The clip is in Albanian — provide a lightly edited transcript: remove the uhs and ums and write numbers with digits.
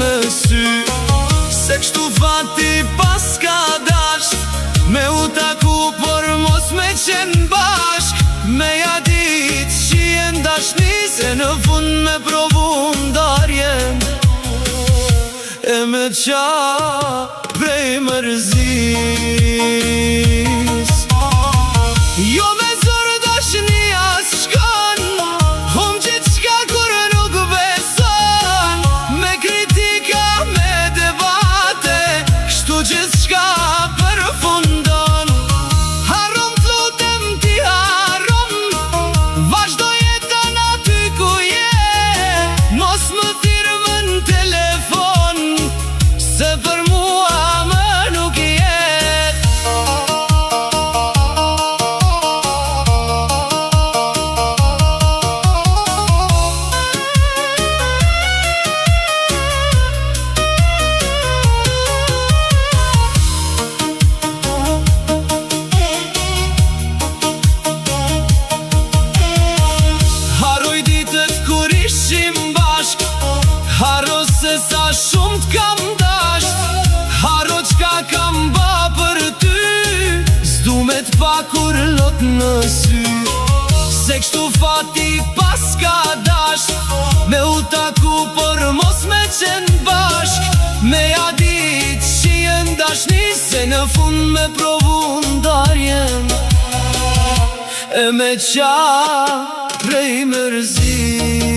në sy. Se kështu fati pas ka dash, me u taku por mos me qenë bashk. Me ja dit që jen dashni, se në fund me provu ndarjen. E me qa prej mërzis. Jo me zor dashni as shkon, hum gjithë shka kur nuk beson. Me kritika, me debate, kështu gjithë shka përfundon. Harom t'lutem ti harom, vazhdo jeton aty ku je. Mos më thirë më në telefon, se për mua më nuk jet. Haroj ditët kur ishim bashk, haro se sa shumë t'kam dasht. Haro qka kam ba për ty, s'du me t'pa kur lot në sy. Se kështu fati pas ka dasht, me u taku por mos me qenë bashk. Me ja dit që jen dashni, se në fund me provu ndarjen. E me qa prej mërzis.